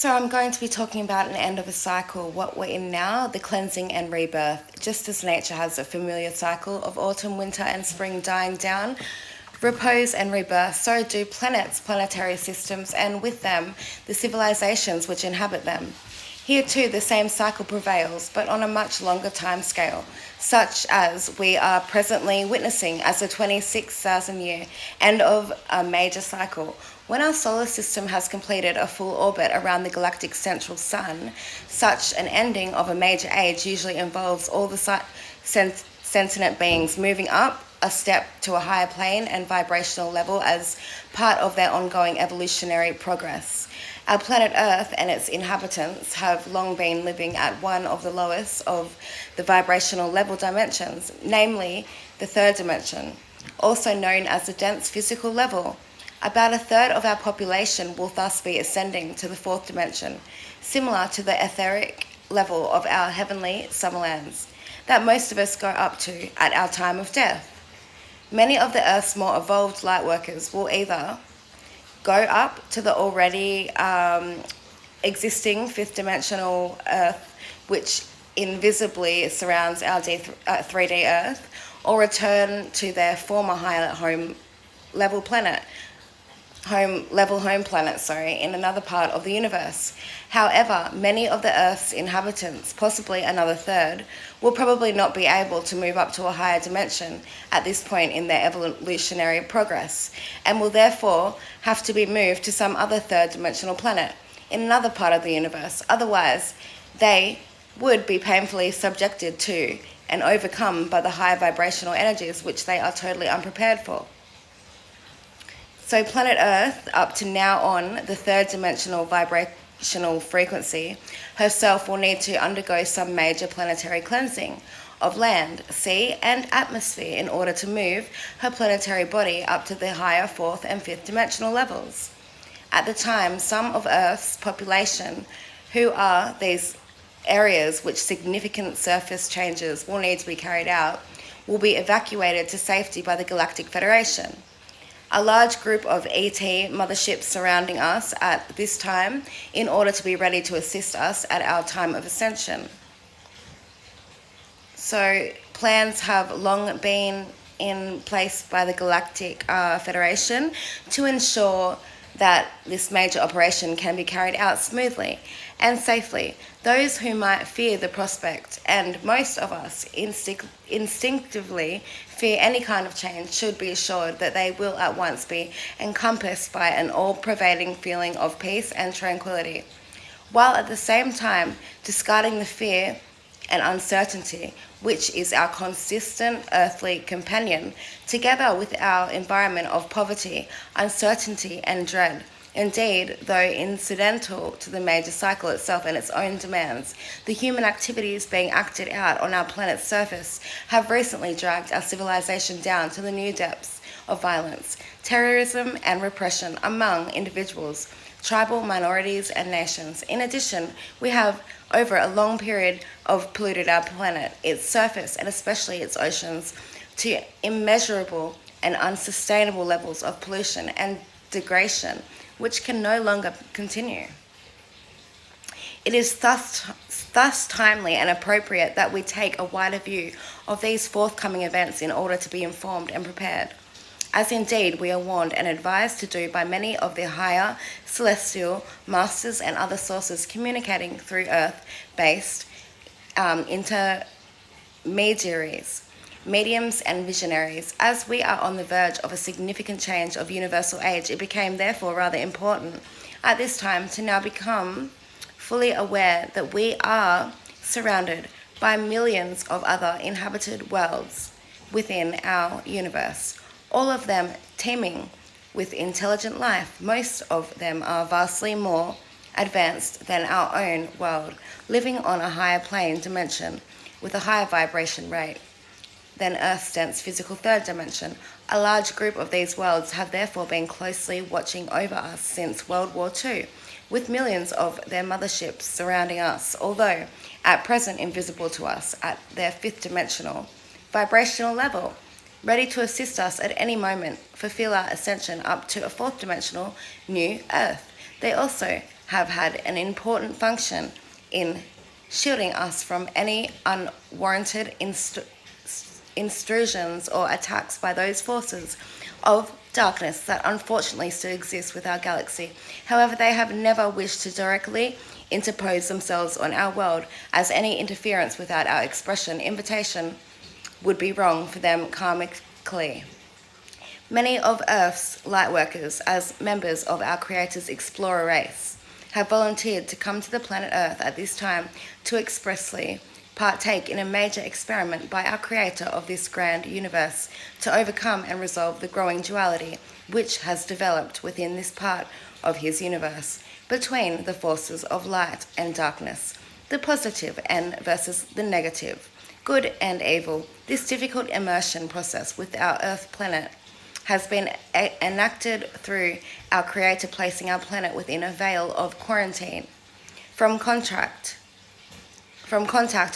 So I'm going to be talking about an end of a cycle, what we're in now, the cleansing and rebirth. Just as nature has a familiar cycle of autumn, winter and spring dying down, repose and rebirth, so do planets, planetary systems, and with them, the civilizations which inhabit them. Here too the same cycle prevails, but on a much longer time scale, such as we are presently witnessing as the 26,000 year end of a major cycle. When our solar system has completed a full orbit around the galactic central sun, such an ending of a major age usually involves all the sentient beings moving up a step to a higher plane and vibrational level as part of their ongoing evolutionary progress. Our planet Earth and its inhabitants have long been living at one of the lowest of the vibrational level dimensions, namely the third dimension, also known as the dense physical level. About a third of our population will thus be ascending to the fourth dimension, similar to the etheric level of our heavenly summerlands that most of us go up to at our time of death. Many of the Earth's more evolved lightworkers will either go up to the already existing fifth dimensional Earth, which invisibly surrounds our 3D Earth, or return to their former higher home planet, in another part of the universe. However, many of the Earth's inhabitants, possibly another third, will probably not be able to move up to a higher dimension at this point in their evolutionary progress, and will therefore have to be moved to some other third dimensional planet in another part of the universe. Otherwise, they would be painfully subjected to and overcome by the high vibrational energies which they are totally unprepared for. So planet Earth, up to now on the third dimensional vibrational frequency, herself will need to undergo some major planetary cleansing of land, sea and atmosphere in order to move her planetary body up to the higher fourth and fifth dimensional levels. At the time, some of Earth's population, who are these areas which significant surface changes will need to be carried out, will be evacuated to safety by the Galactic Federation. A large group of ET motherships surrounding us at this time in order to be ready to assist us at our time of ascension. So plans have long been in place by the Galactic Federation to ensure that this major operation can be carried out smoothly and safely. Those who might fear the prospect, and most of us instinctively fear any kind of change, should be assured that they will at once be encompassed by an all-pervading feeling of peace and tranquility, while at the same time discarding the fear and uncertainty, which is our consistent earthly companion, together with our environment of poverty, uncertainty and dread. Indeed, though incidental to the major cycle itself and its own demands, the human activities being acted out on our planet's surface have recently dragged our civilization down to the new depths of violence, terrorism and repression among individuals, tribal minorities and nations. In addition, we have over a long period of polluted our planet, its surface and especially its oceans, to immeasurable and unsustainable levels of pollution and degradation, which can no longer continue. It is thus timely and appropriate that we take a wider view of these forthcoming events in order to be informed and prepared, as indeed we are warned and advised to do by many of the higher celestial masters and other sources communicating through Earth-based intermediaries, mediums and visionaries. As we are on the verge of a significant change of universal age, it became therefore rather important at this time to now become fully aware that we are surrounded by millions of other inhabited worlds within our universe, all of them teeming with intelligent life. Most of them are vastly more advanced than our own world, living on a higher plane dimension with a higher vibration rate than Earth's dense physical third dimension. A large group of these worlds have therefore been closely watching over us since World War II, with millions of their motherships surrounding us, although at present invisible to us at their fifth dimensional vibrational level, ready to assist us at any moment fulfill our ascension up to a fourth dimensional new Earth. They also have had an important function in shielding us from any unwarranted intrusions or attacks by those forces of darkness that unfortunately still exist with our galaxy. However, they have never wished to directly interpose themselves on our world, as any interference without our invitation would be wrong for them karmically. Many of Earth's lightworkers, as members of our Creator's explorer race, have volunteered to come to the planet Earth at this time to expressly partake in a major experiment by our Creator of this grand universe to overcome and resolve the growing duality which has developed within this part of his universe between the forces of light and darkness, the positive and versus the negative, good and evil. This difficult immersion process with our Earth planet has been enacted through our Creator placing our planet within a veil of quarantine from contact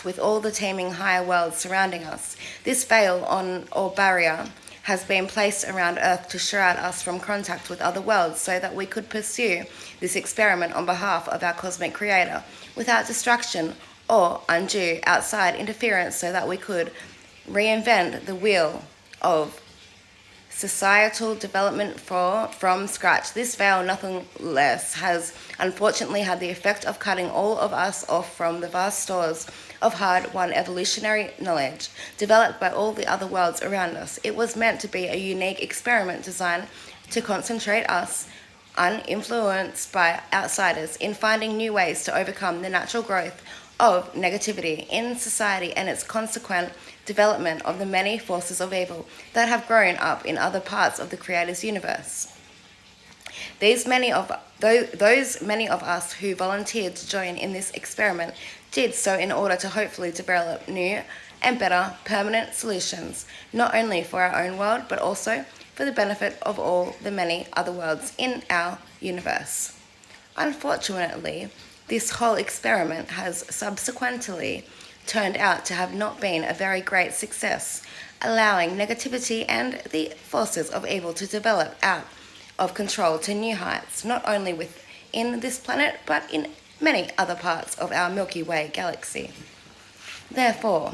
with all the teeming higher worlds surrounding us. This veil or barrier has been placed around Earth to shroud us from contact with other worlds so that we could pursue this experiment on behalf of our cosmic Creator without distraction or undue outside interference, so that we could reinvent the wheel of societal development from scratch. This veil, nothing less, has unfortunately had the effect of cutting all of us off from the vast stores of hard-won evolutionary knowledge developed by all the other worlds around us. It was meant to be a unique experiment designed to concentrate us, uninfluenced by outsiders, in finding new ways to overcome the natural growth of negativity in society and its consequent development of the many forces of evil that have grown up in other parts of the Creator's universe. Those many of us who volunteered to join in this experiment did so in order to hopefully develop new and better permanent solutions, not only for our own world, but also for the benefit of all the many other worlds in our universe. Unfortunately, this whole experiment has subsequently turned out to have not been a very great success, allowing negativity and the forces of evil to develop out of control to new heights, not only within this planet, but in many other parts of our Milky Way galaxy. Therefore,